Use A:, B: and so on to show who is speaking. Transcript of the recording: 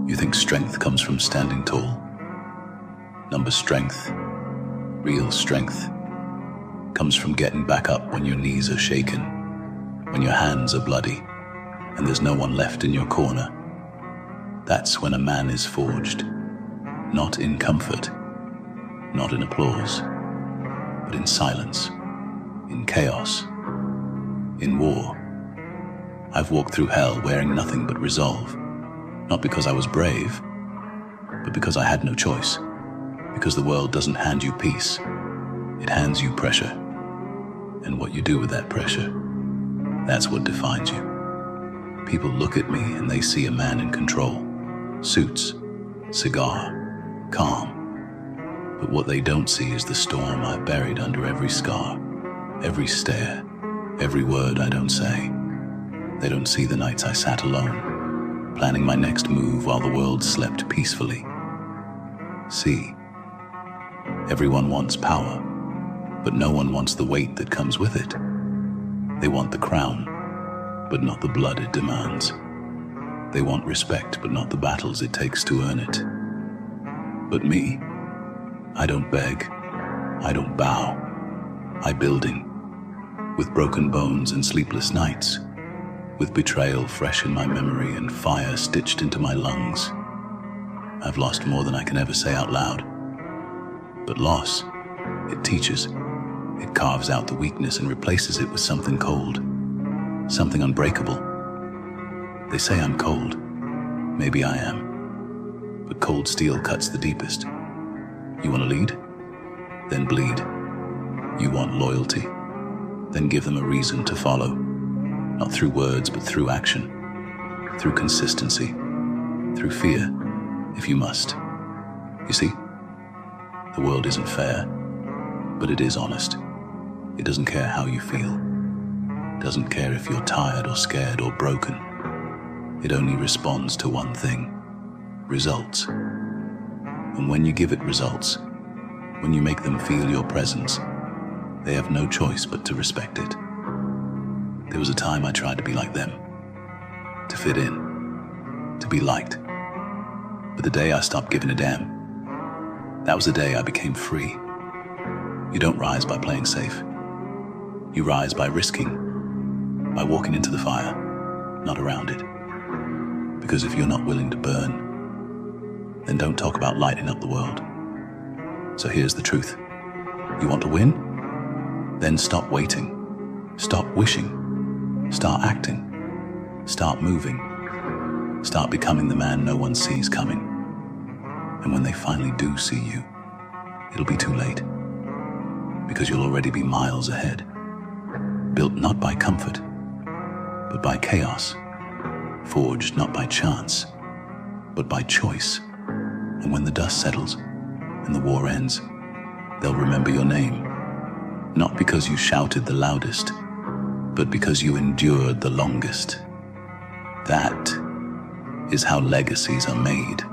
A: You think strength comes from standing tall? Number strength, real strength, comes from getting back up when your knees are shaken, when your hands are bloody, and there's no one left in your corner. That's when a man is forged, not in comfort, not in applause, but in silence, in chaos, in war. I've walked through hell wearing nothing but resolve, not because I was brave, but because I had no choice, because the world doesn't hand you peace, it hands you pressure. And what you do with that pressure, that's what defines you. People look at me and they see a man in control, suits, cigar, calm. But what they don't see is the storm I've buried under every scar, every stare, every word I don't say. They don't see the nights I sat alone, planning my next move while the world slept peacefully. See, everyone wants power, but no one wants the weight that comes with it. They want the crown, but not the blood it demands. They want respect, but not the battles it takes to earn it. But me, I don't beg, I don't bow, I building, with broken bones and sleepless nights, with betrayal fresh in my memory and fire stitched into my lungs. I've lost more than I can ever say out loud. But loss, it teaches. It carves out the weakness and replaces it with something cold, something unbreakable. They say I'm cold. Maybe I am. But cold steel cuts the deepest. You want to lead? Then bleed. You want loyalty? Then give them a reason to follow. Not through words, but through action. Through consistency. Through fear, if you must. You see? The world isn't fair, but it is honest. It doesn't care how you feel. It doesn't care if you're tired or scared or broken. It only responds to one thing: results. And when you give it results, when you make them feel your presence, they have no choice but to respect it. There was a time I tried to be like them, to fit in, to be liked. But the day I stopped giving a damn, that was the day I became free. You don't rise by playing safe. You rise by risking, by walking into the fire, not around it. Because if you're not willing to burn, then don't talk about lighting up the world. So here's the truth. You want to win? Then stop waiting. Stop wishing. Start acting. Start moving. Start becoming the man no one sees coming. And when they finally do see you, it'll be too late. Because you'll already be miles ahead. Built not by comfort, but by chaos. Forged not by chance, but by choice. And when the dust settles and the war ends, they'll remember your name. Not because you shouted the loudest, but because you endured the longest. That is how legacies are made.